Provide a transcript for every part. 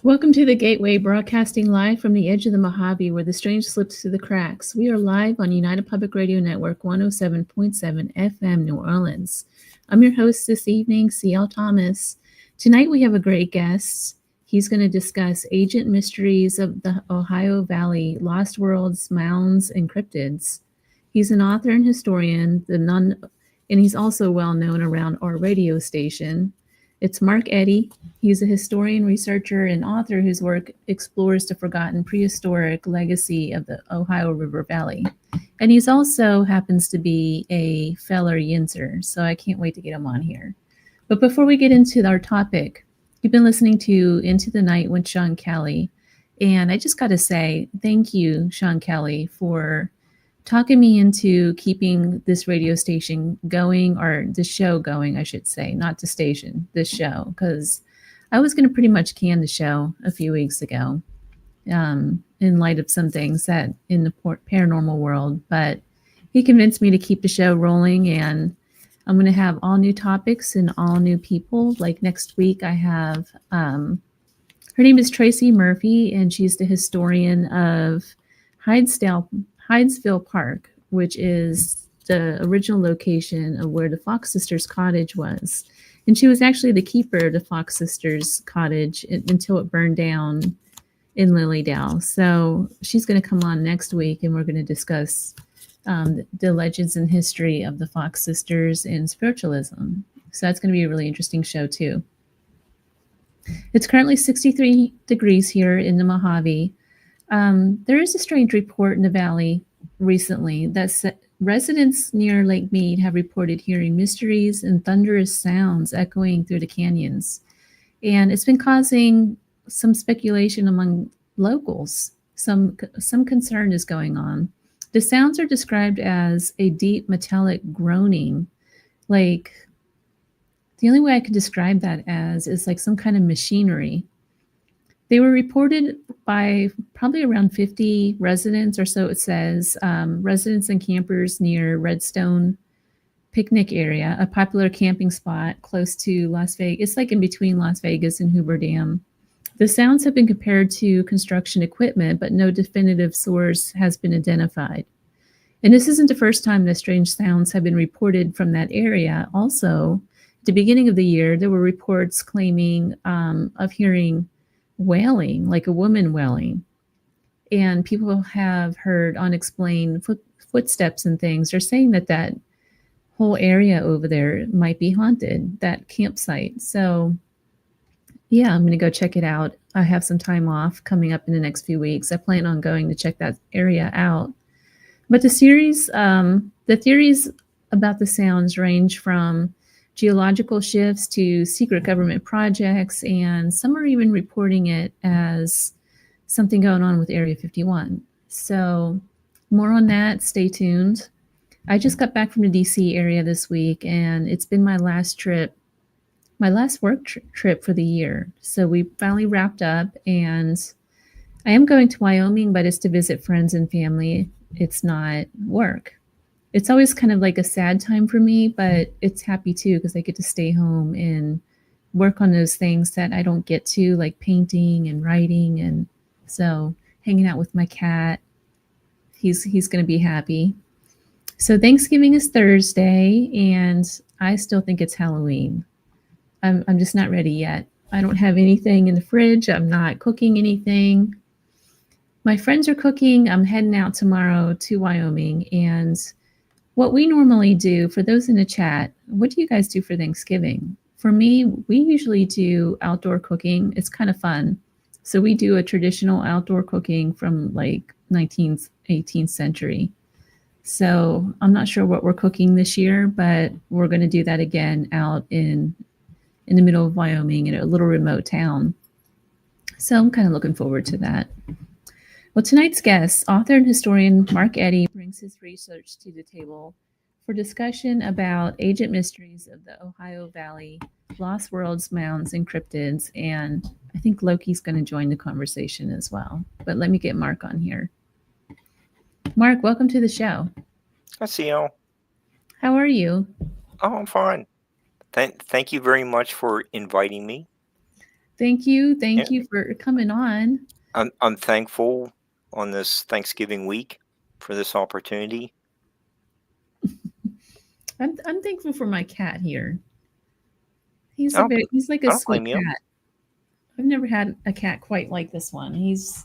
Welcome to the Gateway, broadcasting live from the edge of the Mojave where the strange slips through the cracks. We are live on United Public Radio Network 107.7 FM New Orleans. I'm your host this evening, C.L. Thomas. Tonight we have a great guest. He's going to discuss ancient mysteries of the Ohio Valley, lost worlds, mounds, and cryptids. He's an author and historian, and he's also well known around our radio station. It's Mark Eddy. He's a historian, researcher, and author whose work explores the forgotten prehistoric legacy of the Ohio River Valley. And he's also happens to be a Feller Yinzer, so I can't wait to get him on here. But before we get into our topic, you've been listening to Into the Night with Sean Kelly, and I just got to say thank you, Sean Kelly, for talking me into keeping this radio station going, or the show going, I should say, not the station, this show, because I was going to pretty much can the show a few weeks ago in light of some things that in the paranormal world, but he convinced me to keep the show rolling, and I'm going to have all new topics and all new people. Like next week, I have, her name is Tracy Murphy, and she's the historian of Hydesville Park, which is the original location of where the Fox Sisters cottage was. And she was actually the keeper of the Fox Sisters cottage until it burned down in Lilydale. So she's going to come on next week, and we're going to discuss the legends and history of the Fox Sisters and spiritualism. So that's going to be a really interesting show too. It's currently 63 degrees here in the Mojave. There is a strange report in the valley recently that residents near Lake Mead have reported hearing mysteries and thunderous sounds echoing through the canyons. And it's been causing some speculation among locals. Some concern is going on. The sounds are described as a deep metallic groaning. Like, the only way I could describe that as is like some kind of machinery. They were reported by probably around 50 residents or so, it says, residents and campers near Redstone Picnic Area, a popular camping spot close to Las Vegas. It's like in between Las Vegas and Hoover Dam. The sounds have been compared to construction equipment, but no definitive source has been identified. And this isn't the first time that strange sounds have been reported from that area. Also, at the beginning of the year, there were reports claiming of hearing wailing, like a woman wailing. And people have heard unexplained footsteps and things. They're saying that whole area over there might be haunted, that campsite. So yeah, I'm going to go check it out. I have some time off coming up in the next few weeks. I plan on going to check that area out. But the theories about the sounds range from geological shifts to secret government projects, and some are even reporting it as something going on with Area 51. So more on that, stay tuned. I just got back from the DC area this week, and it's been my last work trip for the year. So we finally wrapped up, and I am going to Wyoming, but it's to visit friends and family. It's not work. It's always kind of like a sad time for me, but it's happy too, because I get to stay home and work on those things that I don't get to, like painting and writing. And so hanging out with my cat, he's going to be happy. So Thanksgiving is Thursday, and I still think it's Halloween. I'm just not ready yet. I don't have anything in the fridge. I'm not cooking anything. My friends are cooking. I'm heading out tomorrow to Wyoming, and what we normally do, for those in the chat, what do you guys do for Thanksgiving? For me, we usually do outdoor cooking. It's kind of fun. So we do a traditional outdoor cooking from like 19th, 18th century. So I'm not sure what we're cooking this year, but we're going to do that again out in the middle of Wyoming in a little remote town. So I'm kind of looking forward to that. Well, tonight's guest, author and historian Mark Eddy, brings his research to the table for discussion about ancient mysteries of the Ohio Valley, lost worlds, mounds, and cryptids. And I think Loki's going to join the conversation as well. But let me get Mark on here. Mark, welcome to the show. Hi, CL. How are you? Oh, I'm fine. Thank you very much for inviting me. Thank you. Yeah, Thank you for coming on. I'm thankful on this Thanksgiving week for this opportunity. I'm thankful for my cat here. I don't, He's like I a don't sweet blame you. cat. I've never had a cat quite like this one. He's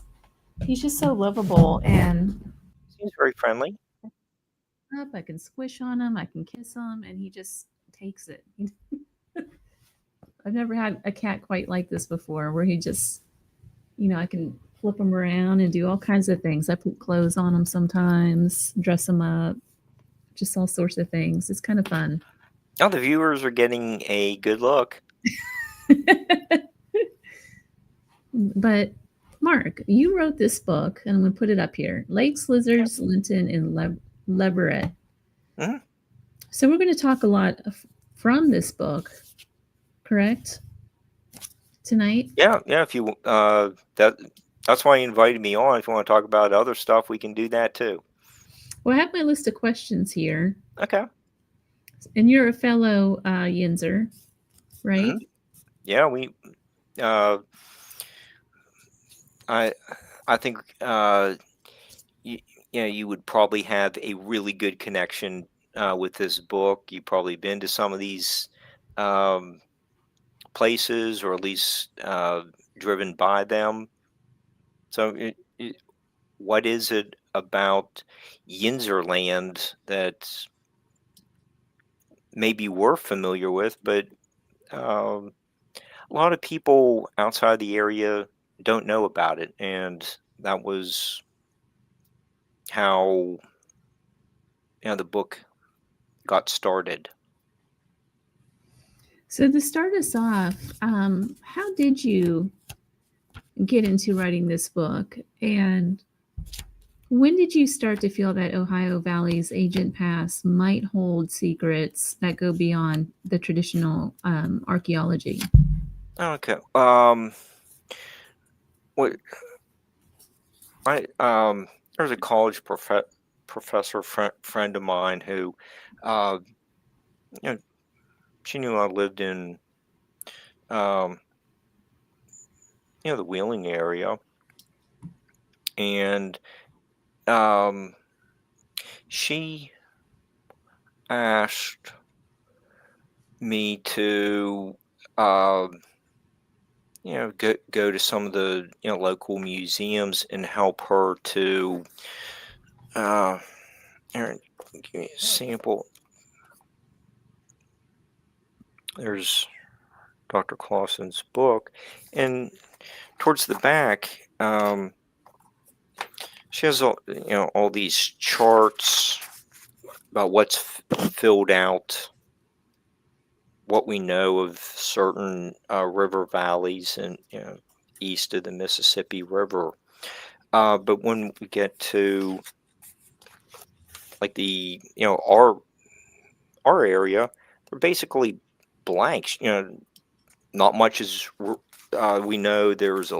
just so lovable and Seems very friendly. up. I can squish on him, I can kiss him, and he just takes it. I've never had a cat quite like this before, where he just, I can flip him around and do all kinds of things. I put clothes on him sometimes, dress him up, just all sorts of things. It's kind of fun. Now the viewers are getting a good look. But Mark, you wrote this book, and I'm going to put it up here: Lakes, Yeah. Lizards, Linton and Leverett. Hmm. So we're going to talk a lot from this book, correct? Tonight. Yeah, yeah. If you that's why you invited me on. If you want to talk about other stuff, we can do that too. Well, I have my list of questions here, Okay. and you're a fellow Yinzer, Hmm. right? Yeah, we. Uh, I I think you, you would probably have a really good connection with this book. You've probably been to some of these um, places, or at least driven by them. So, what is it about Yinzerland that maybe we're familiar with, but um, a lot of people outside the area don't know about it, and that was how the book got started. So to start us off, how did you get into writing this book, and when did you start to feel that Ohio Valley's Agent Pass might hold secrets that go beyond the traditional archaeology? Okay. What I There was a college professor friend of mine who, uh, you know, she knew I lived in, um, the Wheeling area, and um, she asked me to, um, go to some of the local museums and help her to, uh, here, give me a sample. There's Dr. Clausen's book, and towards the back, she has all these charts about what's filled out, what we know of certain river valleys and east of the Mississippi River. But when we get to like the our area, they're basically blanks. Not much is. We know there's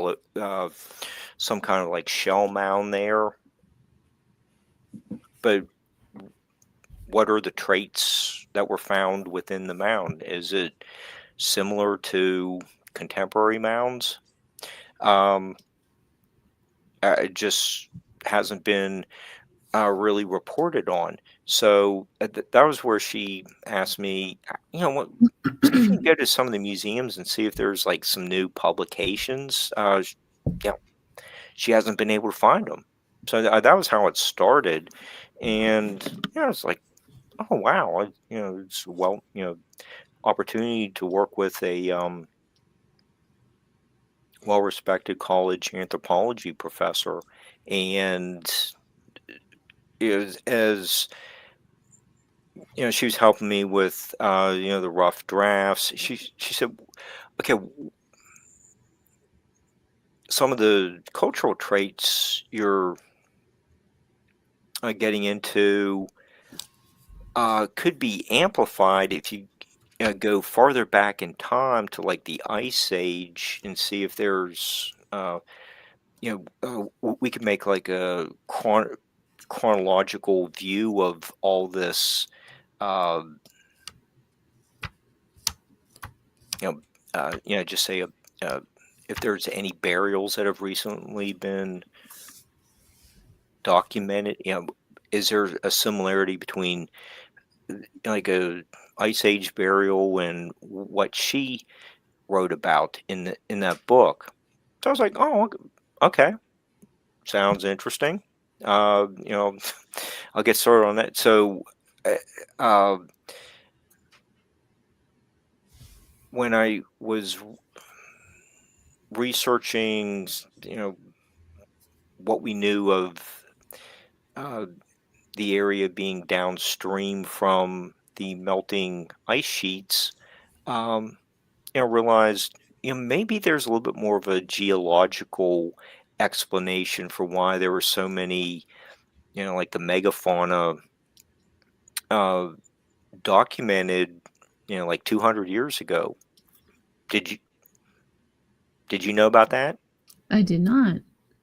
some kind of like shell mound there, but what are the traits that were found within the mound? Is it similar to contemporary mounds? Um, it just hasn't been really reported on. So that was where she asked me, what, see if you can go to some of the museums and see if there's like some new publications. You know, she hasn't been able to find them. So that was how it started. And it's like, oh wow, it's opportunity to work with a well-respected college anthropology professor, and is as she was helping me with the rough drafts. She said, okay, some of the cultural traits you're getting into could be amplified if you go farther back in time to like the Ice Age and see if there's we could make like a chronological view of all this, uh, you just say a if there's any burials that have recently been documented. Is there a similarity between like a ice age burial and what she wrote about in that book? So I was like, oh, okay, sounds interesting. You know, I'll get started on that. So, uh, uh, when I was researching, what we knew of uh, the area being downstream from the melting ice sheets, um, realized, maybe there's a little bit more of a geological explanation for why there were so many, like the megafauna uh, documented, like 200 years ago. Did you did you know about that? I did not.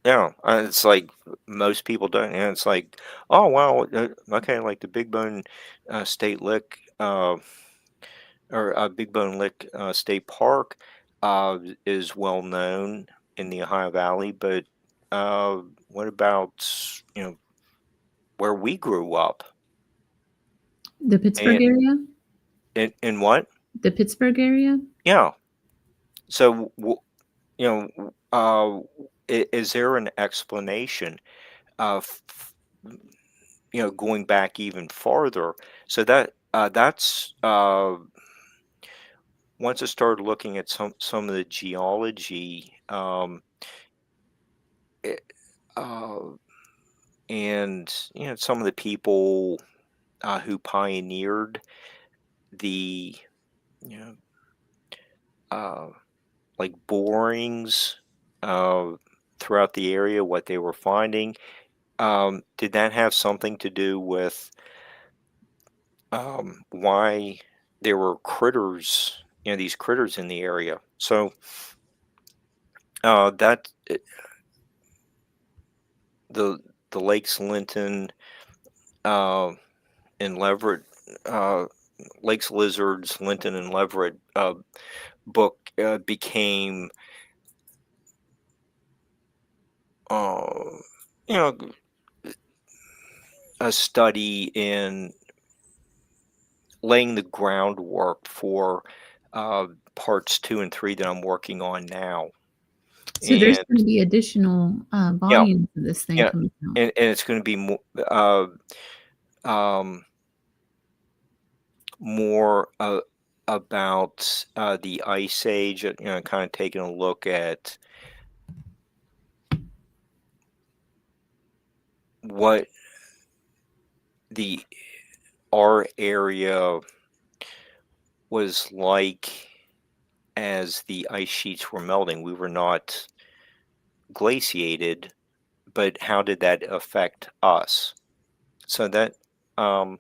Yeah, it's like most people don't. And it's like, oh wow, okay, like the Big Bone State Lick or Big Bone Lick State Park is well known in the Ohio Valley, but uh, what about where we grew up? The Pittsburgh And area? in what? The Pittsburgh area? Yeah. So is there an explanation of going back even farther? So that's once I started looking at some of the geology, it, uh, and some of the people who pioneered the you know uh, like borings uh, throughout the area, what they were finding. Did that have something to do with why there were critters, these critters in the area? So that the the lakes Linton uh, and Leverett, uh, Lakes Lizards, Linton and Leverett book became uh, you know a study in laying the groundwork for parts 2 and 3 that I'm working on now. So there's And going to be additional yeah, volumes of this thing yeah, coming out. and it's going to be um, more about the Ice Age. Kind of taking a look at what the our area was like as the ice sheets were melting. We were not glaciated, but how did that affect us? So that um,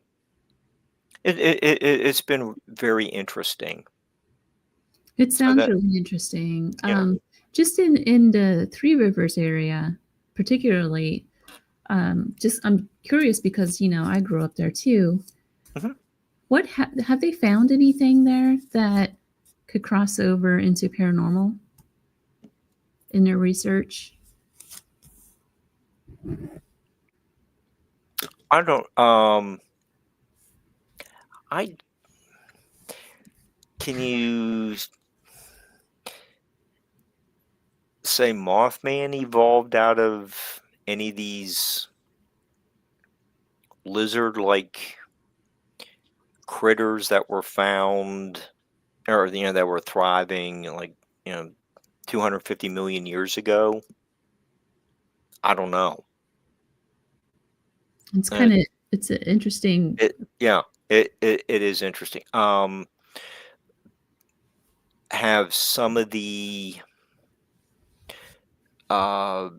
it's been very interesting. It So sounds that really interesting. yeah. Just in the Three Rivers area, particularly, just I'm curious because I grew up there too. Mhm. What have they found anything there that could cross over into paranormal in their research? I don't. I Can you say Mothman evolved out of any of these lizard-like critters that were found, or that were thriving, like 250 million years ago? I don't know. It's Uh, kind of it's an interesting. yeah, it is interesting. Have some of the uh,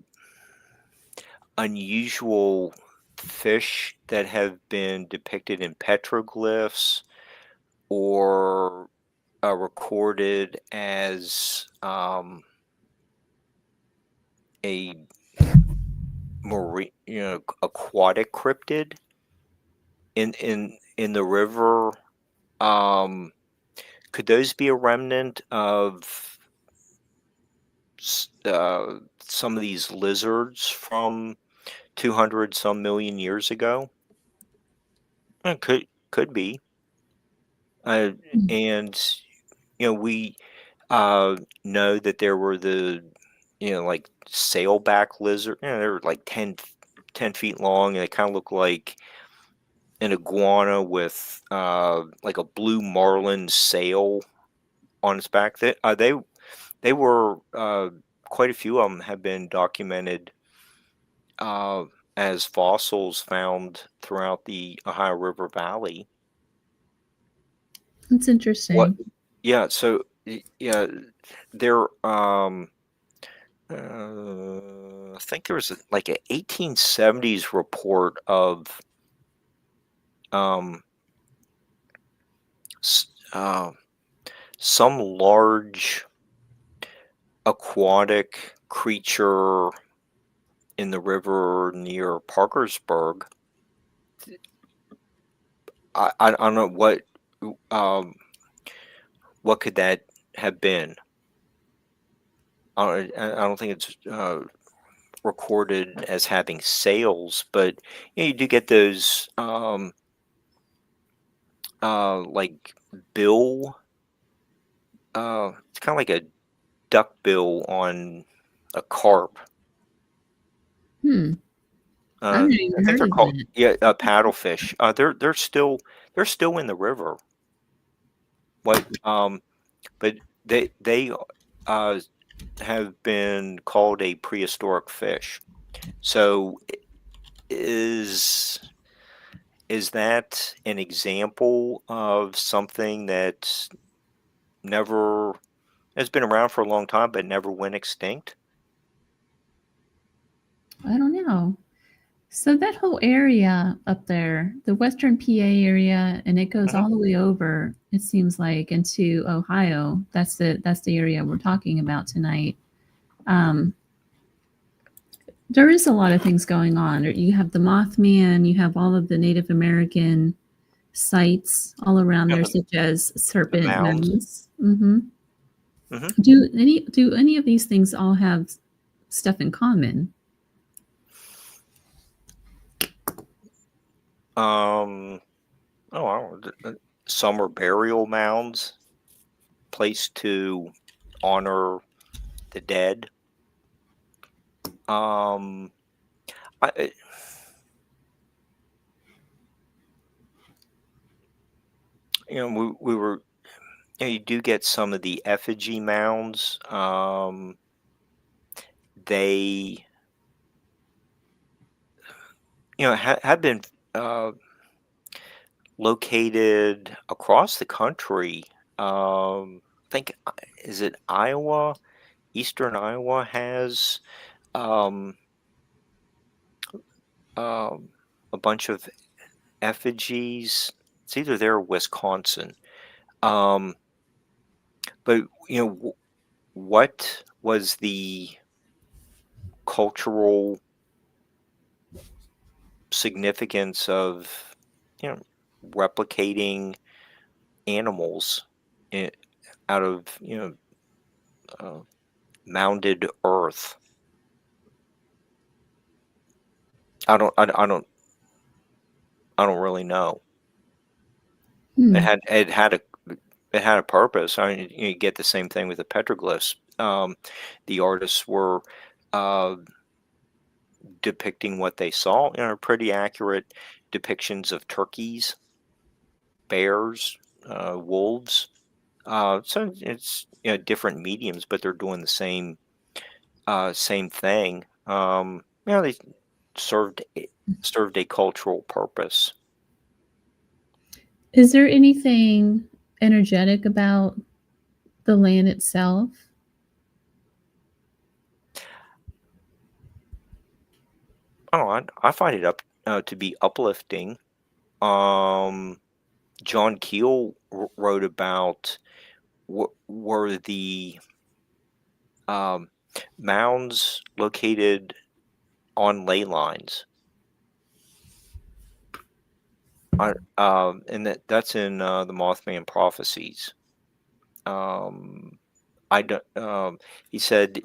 unusual fish that have been depicted in petroglyphs or recorded as a marine, aquatic cryptid in the river. Um, could those be a remnant of some of these lizards from 200 some million years ago? Could be. Uh, Hmm. and we know that there were the like sailback lizard. They were like 10 feet long, and they kind of look like an iguana with like a blue marlin sail on its back. They were quite a few of them have been documented uh, as fossils found throughout the Ohio River Valley. That's What? interesting. Yeah. So yeah, there. I think there was like an 1870s report of um, s- uh, some large aquatic creature in the river near Parkersburg. I don't know um, what could that have been. I don't think it's recorded as having sails, but you do get those like bill. It's kind of like a duck bill on a carp. Hmm. I've Uh, never I even think heard they're of called that. paddlefish. They're still in the river. What but they uh, have been called a prehistoric fish. So is is that an example of something that never has been around for a long time but never went extinct? I don't know. So that whole area up there, the Western PA area, and it goes Hmm. all the way over, it seems like, into Ohio. That's the area we're talking about tonight. Um, there is a lot of things going on. You have the Mothman, you have all of the Native American sites all around there, Hmm. such as The Serpent mounds. Mounds. Hmm. Hmm. Do any of these things all have stuff in common? Um, oh, I don't know. Some are burial mounds placed to honor the dead. Um, I, we were you do get some of the effigy mounds. They have been uh, located across the country. I think is it Iowa? Eastern Iowa has um, um, a bunch of effigies. It's either there or Wisconsin. Um, but what was the cultural significance of you know replicating animals i- out of uh, mounded earth? I don't I, I don't really know. It Hmm. had it had a it had a purpose. I mean, you get the same thing with the petroglyphs. The artists were uh, depicting what they saw. Pretty accurate depictions of turkeys, bears, wolves. So it's different mediums, but they're doing the same thing. They served served a cultural purpose. Is there anything energetic about the land itself? I don't know. I find it up to be uplifting. Um, John Keel wrote about were the um, mounds located on ley lines. And that's in the Mothman prophecies. Um, I don't. He said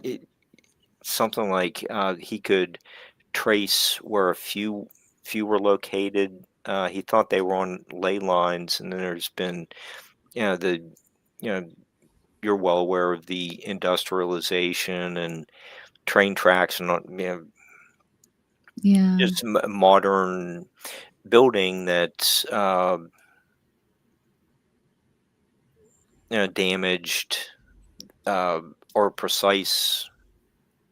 something like he could trace where a few were located. He thought they were on ley lines, and then there's been, the, you know, you're well aware of the industrialization and train tracks and Yeah. just modern building that's damaged or precise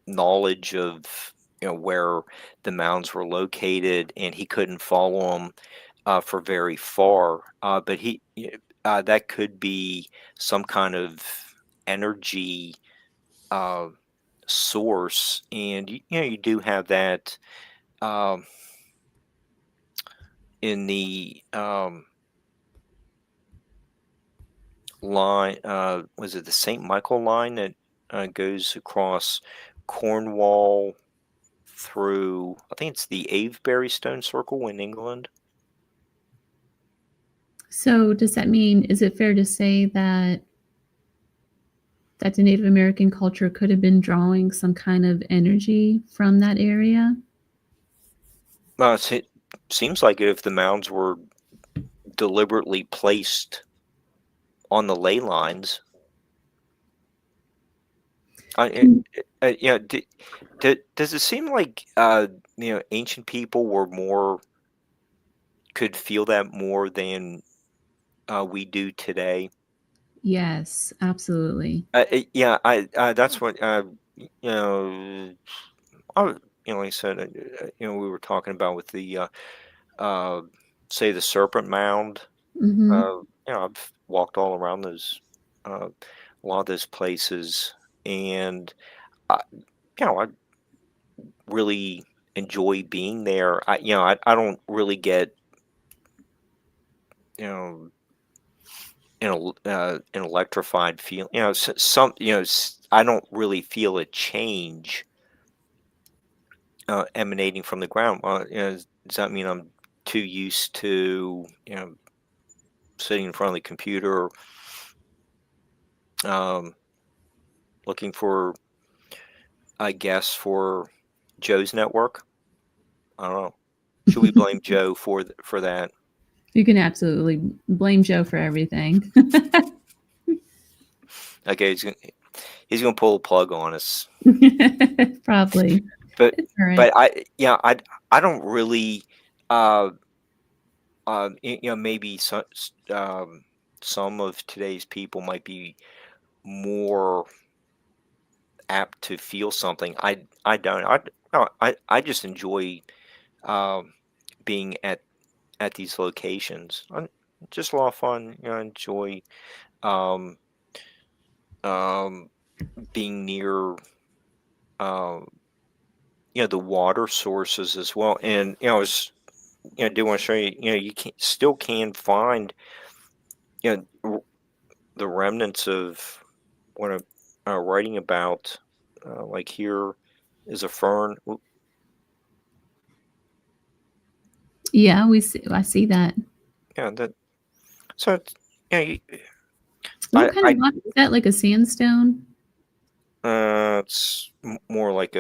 knowledge of where the mounds were located, and he couldn't follow them for very far. But that could be some kind of energy uh, source, and you do have that um, in the line. Was it the St. Michael line that goes across Cornwall through? I think it's the Avebury Stone Circle in England. So does that mean, is it fair to say that the Native American culture could have been drawing some kind of energy from that area? It seems like if the mounds were deliberately placed on the ley lines, Can- does it seem like ancient people could feel that more than we do today? Yes, absolutely. Yeah, that's what you know. Like I said, we were talking about with the uh, say the Serpent Mound. Hmm. I've walked all around a lot of those places, and I, I really enjoy being there. I don't really get you know an electrified feel. Some I don't really feel a change emanating from the ground. Does that mean I'm too used to sitting in front of the computer, um, looking for, I guess, for Joe's network? I don't know. Should we blame Joe for that? You can absolutely blame Joe for everything. Okay, he's gonna pull a plug on us. Probably. But It's all right. but I don't really uh maybe some of today's people might be more apt to feel something. I don't. No, I just enjoy um being at these locations. Just a lot of fun. I enjoy um um being near um the water sources as well. And I was do want to show you, you can find the remnants of what I'm writing about. Like here is a fern. Yeah, I see that. Yeah, that. So it's, you, What kind of rock is that? Like a sandstone? it's more like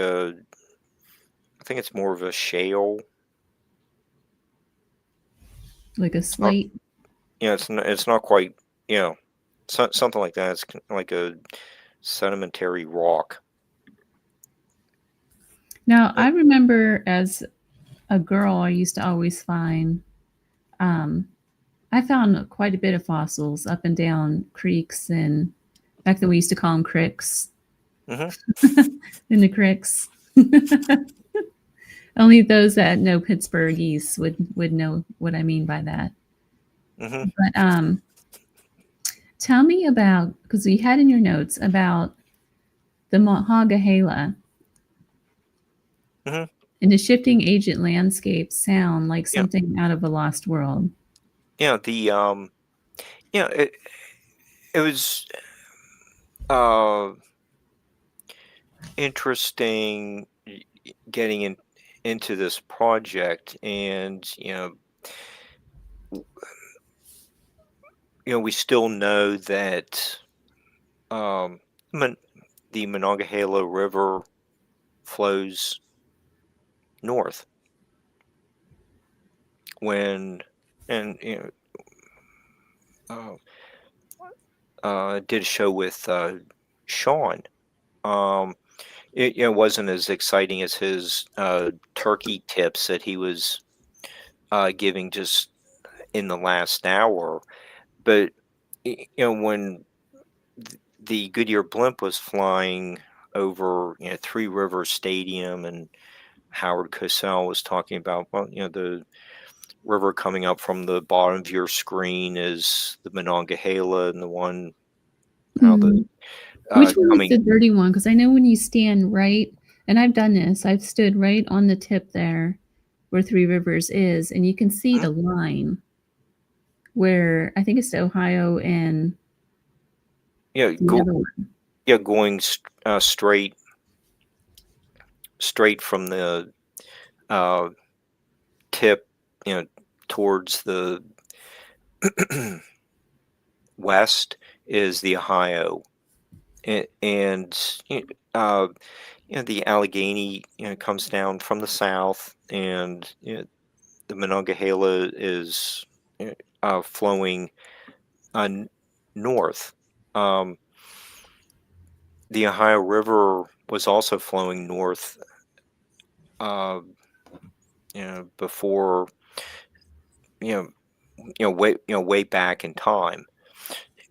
I think it's more of a shale. Like a It's not. slate? It's not quite. Something like that. It's like a sedimentary rock. Now, I remember as a girl, I used to always find, um, I found quite a bit of fossils up and down creeks, and back then we used to call them cricks, Hmm. in the cricks. Only those that know Pittsburghese would know what I mean by that. Hmm. But tell me about, because we had in your notes about the Monongahela Hmm. and the shifting agent landscape sound like Yeah. something out of a lost world. The it was uh interesting getting into this project, and we still know that um the Monongahela River flows north. When and did a show with Sean. It wasn't as exciting as his turkey tips that he was giving just in the last hour, but when the Goodyear blimp was flying over Three Rivers Stadium, and Howard Cosell was talking about, well, the river coming up from the bottom of your screen is the Monongahela, and the one Mm. Which one is coming. the dirty one? Because I know when you stand right, and I've done this, I've stood right on the tip there where Three Rivers is, and you can see the line where I think it's the Ohio and the other one. Going straight from the tip, towards the west is the Ohio, and the Allegheny comes down from the south, and the Monongahela is flowing north. The Ohio River was also flowing north before way back in time,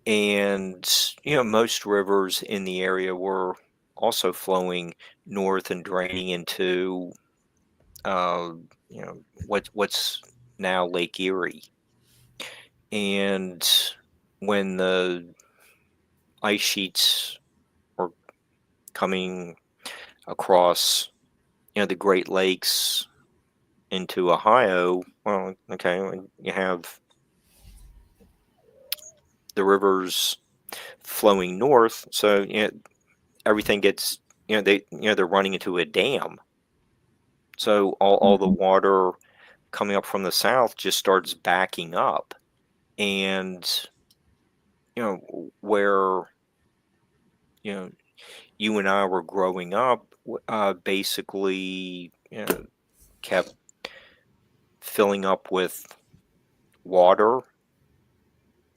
and most rivers in the area were also flowing north and draining into what's now Lake Erie. And when the ice sheets were coming across the Great Lakes into Ohio, well, okay, you have the rivers flowing north, so everything gets they're running into a dam, so all the water coming up from the south just starts backing up, and where you and I were growing up, basically kept filling up with water,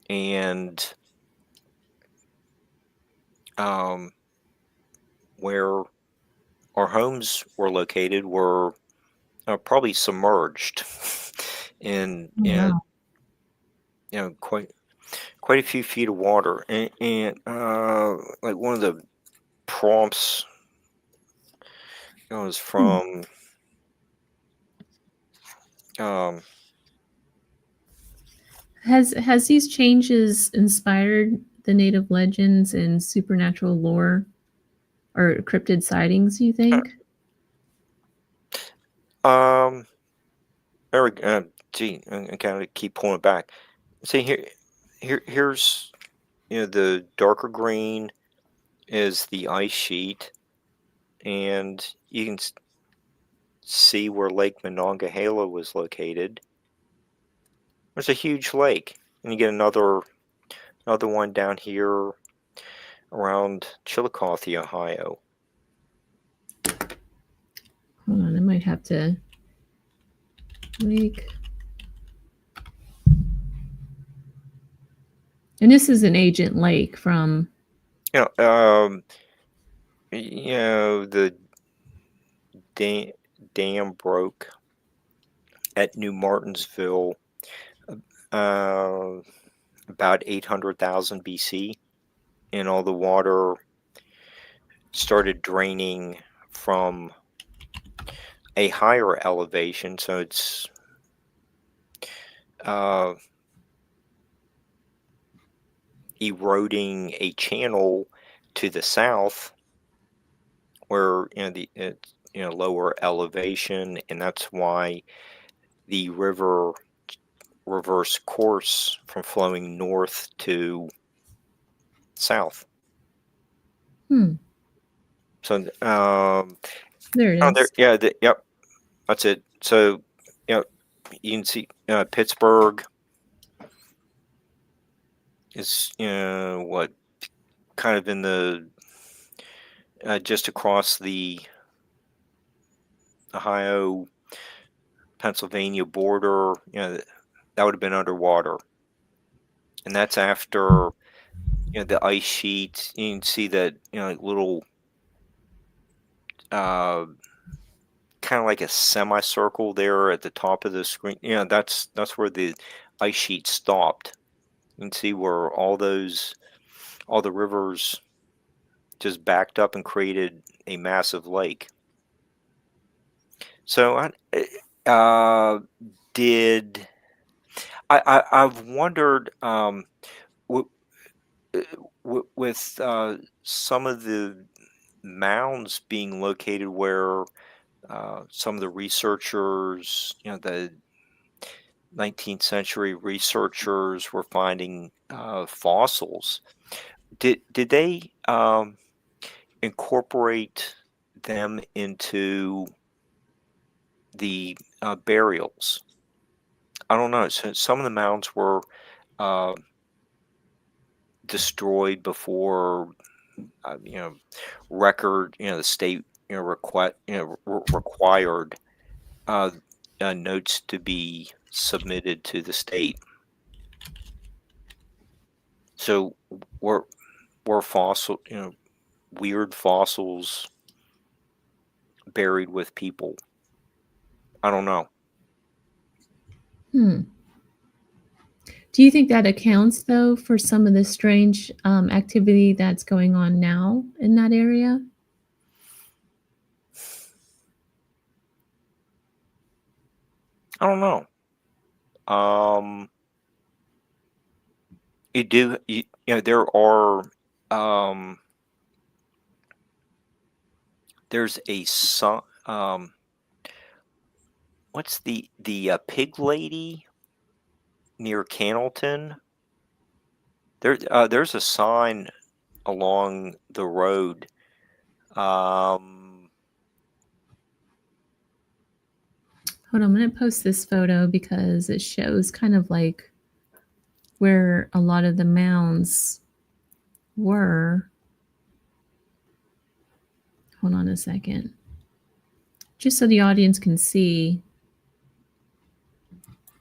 and where our homes were located were probably submerged in Wow. quite a few feet of water, and like one of the prompts was from Has these changes inspired the native legends and supernatural lore or cryptid sightings, you think? there we gee, I kind of keep pulling it back. See here's the darker green is the ice sheet, and you can see where Lake Monongahela was located. There's a huge lake, and you get another one down here around Chillicothe, Ohio. Hold on, I might have to lake. And this is an Agent Lake from The dam broke at New Martinsville about 800,000 BC, and all the water started draining from a higher elevation, so it's eroding a channel to the south where it's lower elevation, and that's why the river reversed course from flowing north to south. So there it is. yep, that's it. So you can see Pittsburgh is what kind of in the just across the Ohio Pennsylvania border, that would have been underwater. And that's after, the ice sheet. You can see that, like little, uh, kind of like a semicircle there at the top of the screen. That's where the ice sheet stopped. You can see where all the rivers just backed up and created a massive lake. So did I've wondered, w- with some of the mounds being located where some of the researchers, the 19th century researchers were finding fossils. Did they incorporate them into the burials? I don't know. So some of the mounds were uh, destroyed before, you know, the state, required uh, notes to be submitted to the state. So were weird fossils buried with people? I don't know. Hmm. Do you think that accounts, though, for some of the strange activity that's going on now in that area? I don't know. Um, there are, um, there's a sign. What's the pig lady near Cannleton? There's a sign along the road. Um, Hold on, I'm going to post this photo because it shows kind of like where a lot of the mounds were. Hold on a second. Just so the audience can see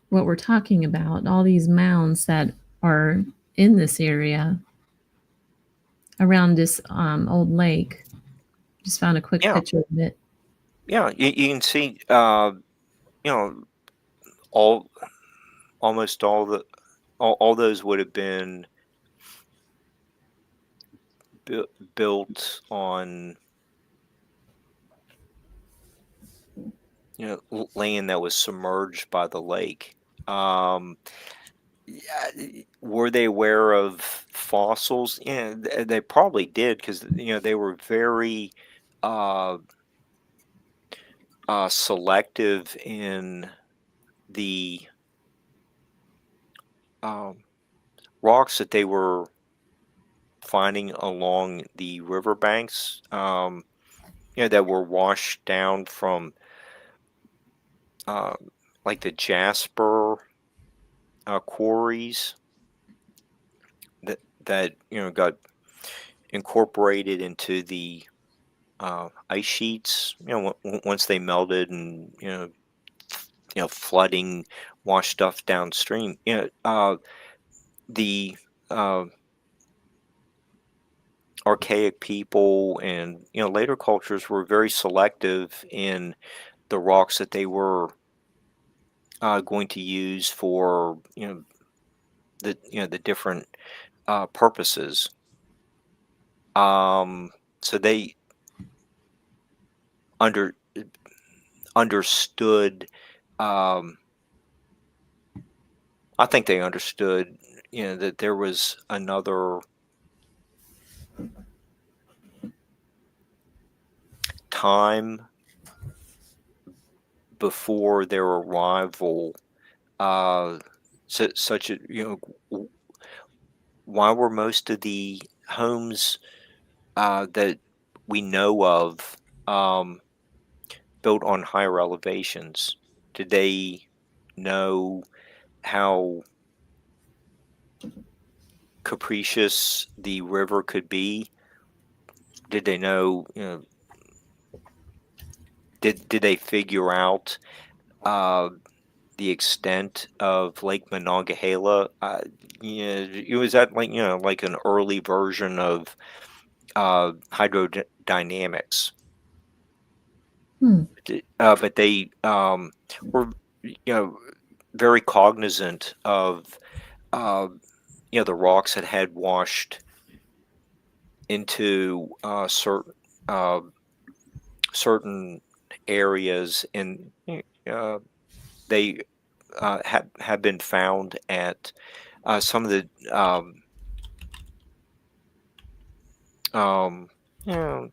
what we're talking about, all these mounds that are in this area around this old lake. Just found a quick yeah, picture of it. yeah. You can see, you know, all almost all those would have been built on, land that was submerged by the lake. Um, yeah, were they aware of fossils? Yeah, they probably did, because they were very uh, selective in the um, rocks that they were finding along the riverbanks. That were washed down from, uh, like the Jasper quarries that got incorporated into the ice sheets. Once they melted, and flooding washed stuff downstream. The uh, archaic people and later cultures were very selective in the rocks that they were going to use for the different purposes. So they under understood. Um, I think they understood, that there was another time before their arrival. Such a why were most of the homes that we know of um, built on higher elevations? Did they know how capricious the river could be did they know? Did they figure out uh, the extent of Lake Monongahela? Was that like an early version of hydrodynamics? Hmm. But they were very cognizant of uh, the rocks that had washed into uh, certain areas, and uh, they have been found at some of the um, you know,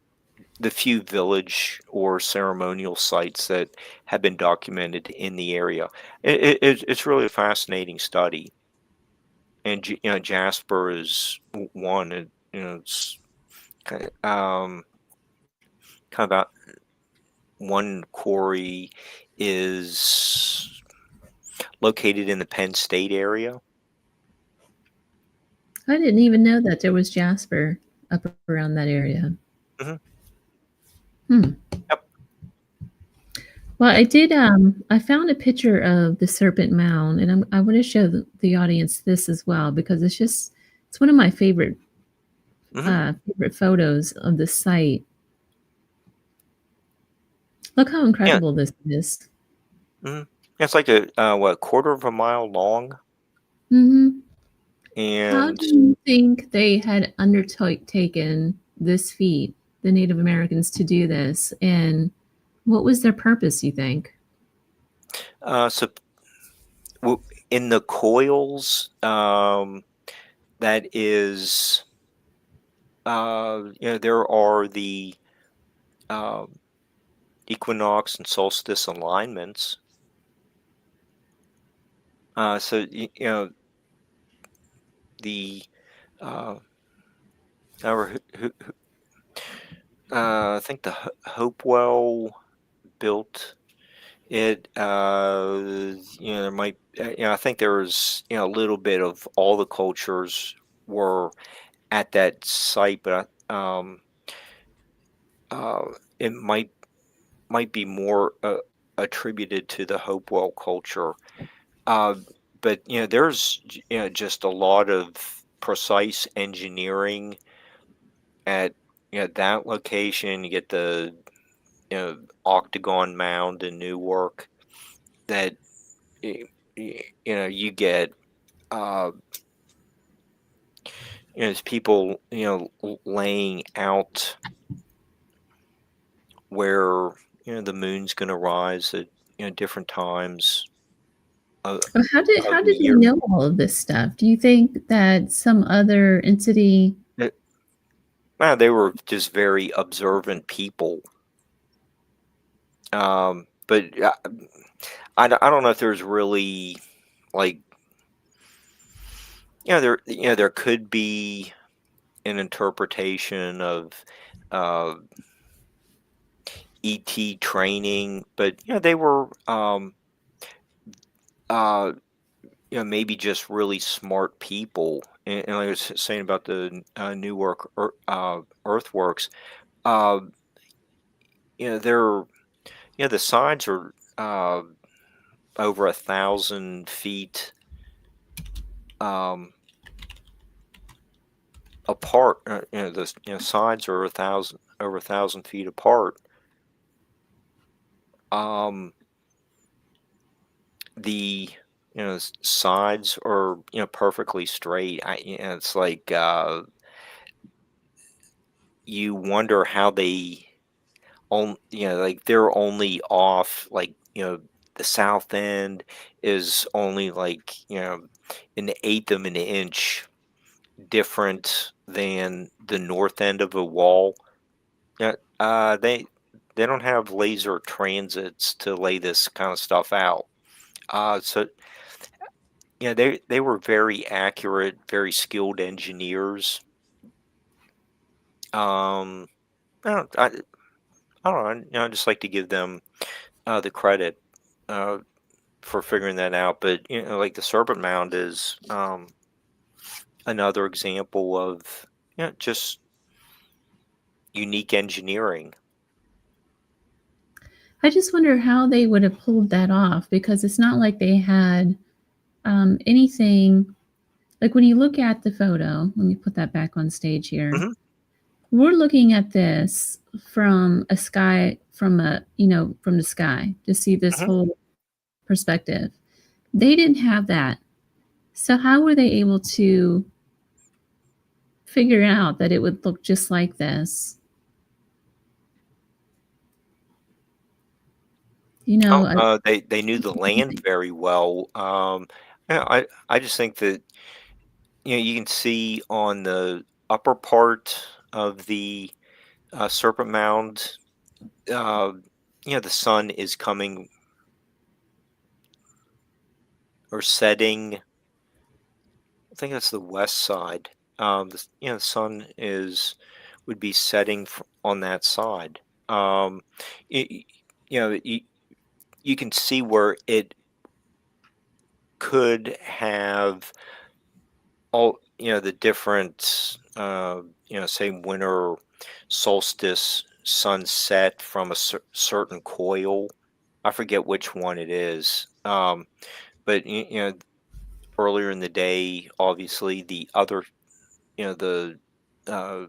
the few village or ceremonial sites that have been documented in the area. It's really a fascinating study, and Jasper is one. It's kind of about one quarry is located in the Penn State area. I didn't even know that there was jasper up around that area. Hmm. Hmm. Yep. Well, I did. I found a picture of the Serpent Mound, and I want to show the audience this as well because it's one of my Hmm. favorite photos of the site. Look how Yeah. incredible this is. Hmm. It's like a quarter of a mile long, Hmm. How and do you think they had undertaken this feat, the Native Americans, to do this, and what was their purpose? You think? so in the coils, that is, there are the uh, equinox and solstice alignments. So the uh, or I think the Hopewell built it. There might, I think there was, a little bit of all the cultures were at that site, but uh, it might be more attributed to the Hopewell culture. Uh, but there's just a lot of precise engineering at that location. You get the octagon mound in Newark that you get uh, it's people laying out where the moon's going to rise at different times of, of How the did they year. know all of this stuff? Do you think that some other entity? They were just very observant people. But I don't know if there's really like there could be an interpretation of uh, ET training, but they were uh, maybe just really smart people. And like I was saying about the Newark earthworks, uh, they're the sides are over 1,000 feet um, apart. The sides are 1,000 feet apart. Um, the sides are perfectly straight. It's like you wonder how they like they're only off like the south end is only like an eighth of an inch different than the north end of a wall. Yeah, they don't have laser transits to lay this kind of stuff out. So they were very accurate, very skilled engineers. Um, I don't, I, I don't know. I just like to give them the credit uh, for figuring that out. But like the Serpent Mound is another example of just unique engineering. I just wonder how they would have pulled that off, because it's not like they had anything. Like when you look at the photo, let me put that back on stage here. Mhm. We're looking at this from a sky, from the sky to see this Mhm. whole perspective. They didn't have that. So how were they able to figure out that it would look just like this? You know, They knew the land very well. Yeah, I just think that you can see on the upper part of the Serpent Mound, uh, the sun is coming or setting. I think that's the west side. The sun would be setting on that side. Um, y y you know, you can see where it could have all the different, say winter solstice sunset from a certain coil. I forget which one it is. But earlier in the day, obviously the other, the uh,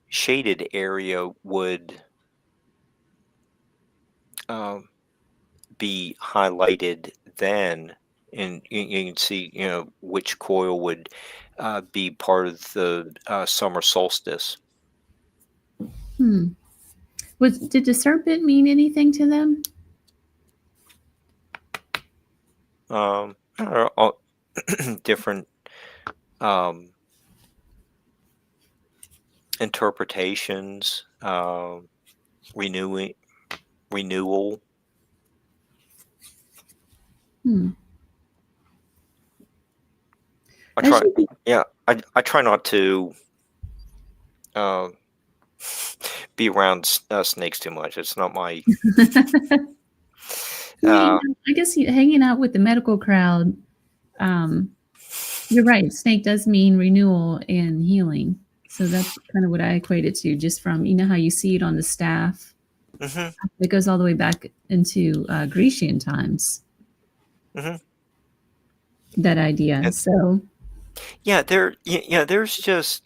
shaded area would um, be highlighted then, and you can see, which coil would be part of the summer solstice. hmm. Did the serpent mean anything to them? I don't know, all different um, interpretations, renewing renewal. Hmm. I As try, you yeah, I try not to uh, be around snakes too much. It's not my. Well, Uh, I guess hanging out with the medical crowd, you're right. Snake does mean renewal and healing. So that's kind of what I equate it to, just from, how you see it on the staff. hmm It goes all the way back into Grecian times, hmm that idea. And So, yeah, there's just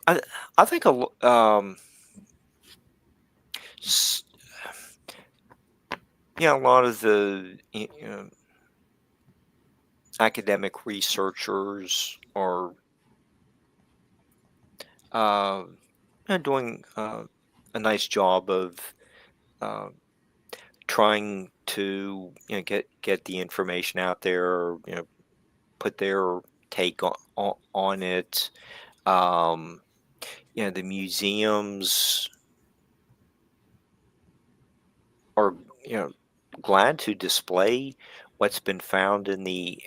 I I think s- a lot of the academic researchers are uh, doing a nice job of uh, trying to get the information out there, put their take on it. Um, the museums are glad to display what's been found in the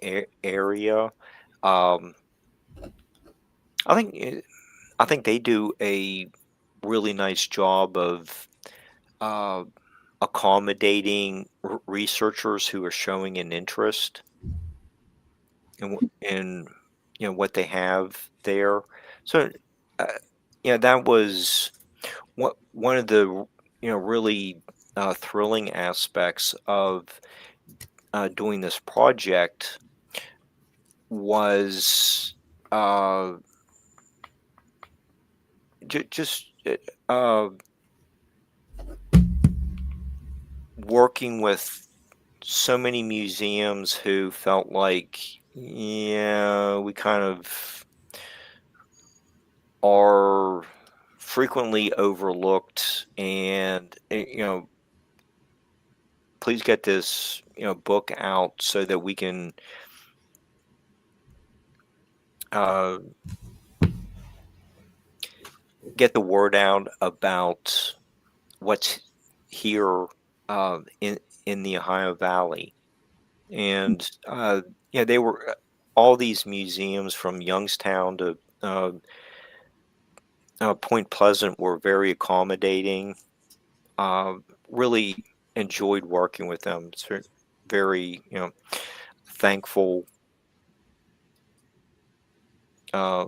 area. Um, I think they do a really nice job of uh, accommodating researchers who are showing an interest in what they have there. So, uh, that was one of the really thrilling aspects of doing this project was uh, just working with so many museums who felt like, yeah, we kind of are frequently overlooked, and please get this book out so that we can uh, get the word out about what's here in the Ohio Valley. And they were all these museums from Youngstown to Point Pleasant were very accommodating. Really enjoyed working with them. So very thankful uh,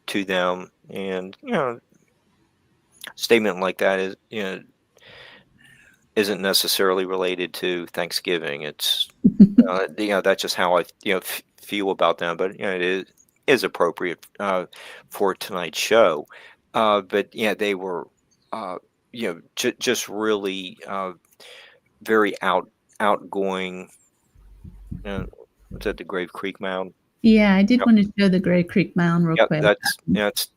to them, and statement like that is, isn't necessarily related to Thanksgiving. It's, that's just how I, feel about them. But it is appropriate for tonight's show. But yeah, they were, just really very outgoing. What's at the Grave Creek Mound? Yeah, I did Yep, want to show the Grey Creek Mound real yep. quick. That's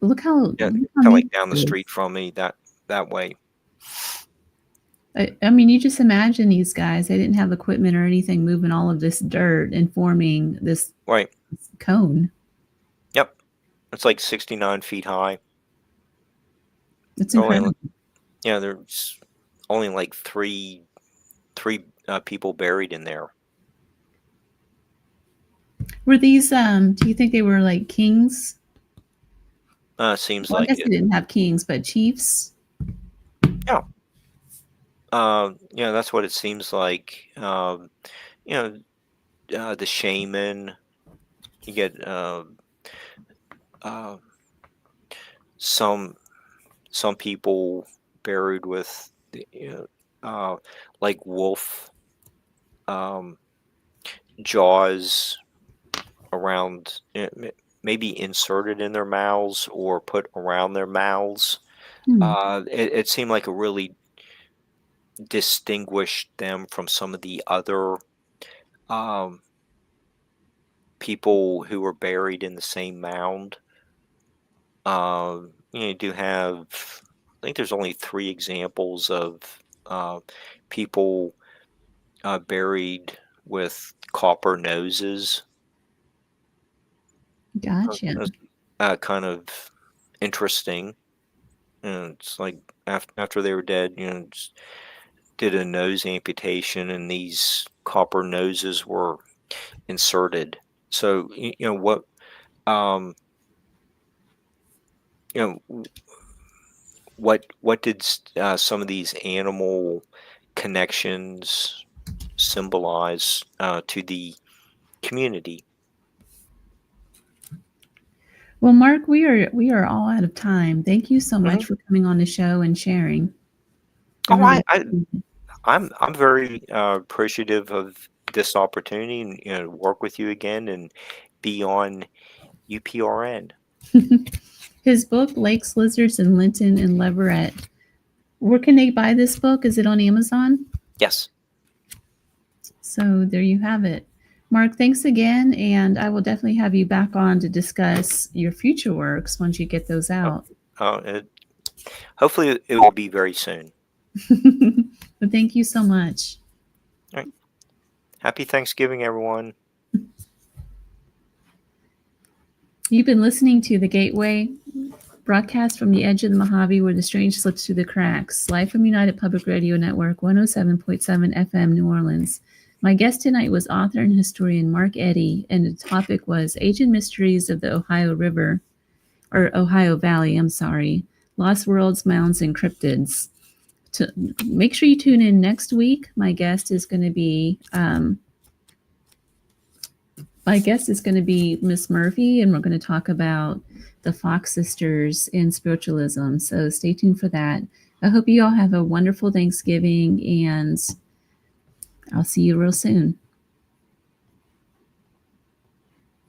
Look how kind of neat like down the it is. street from me that way. I mean, you just imagine these guys. They didn't have equipment or anything moving all of this dirt and forming this Right. cone. Yep. It's like 69 feet high. It's incredible. There's only like three people buried in there. Were these? Do you think they were like kings? Seems Well, I like guess it. they didn't have kings, but chiefs. Yeah. That's what it seems like. The shaman. You get some people buried with like wolf jaws around, maybe inserted in their mouths or put around their mouths. It seemed like it really distinguished them from some of the other people who were buried in the same mound. You do have, I think there's only 3 examples of people buried with copper noses. Gotcha. That's kind of interesting. It's like after they were dead, just did a nose amputation, and these copper noses were inserted. So what um, you know what did some of these animal connections symbolize to the community? Well, Mark, we are all out of time. Thank you so much Mhm. for coming on the show and sharing. I Oh, really I'm very appreciative of this opportunity, and work with you again and be on UPRN. His book, Lakes, Lizards, and Linton and Leverett. Where can they buy this book? Is it on Amazon? Yes. So there you have it. Mark, thanks again, and I will definitely have you back on to discuss your future works once you get those out. Hopefully it will be very soon. But thank you so much. All right. Happy Thanksgiving, everyone. You've been listening to The Gateway, broadcast from the edge of the Mojave where the strange slips through the cracks, live from United Public Radio Network, 107.7 FM, New Orleans. My guest tonight was author and historian Mark Eddy, and the topic was Ancient Mysteries of the Ohio River, or Ohio Valley, I'm sorry, Lost Worlds, Mounds, and Cryptids. Make sure you tune in next week. My guest is going to be Miss Murphy, and we're going to talk about the Fox sisters and spiritualism. So stay tuned for that. I hope you all have a wonderful Thanksgiving, and I'll see you real soon.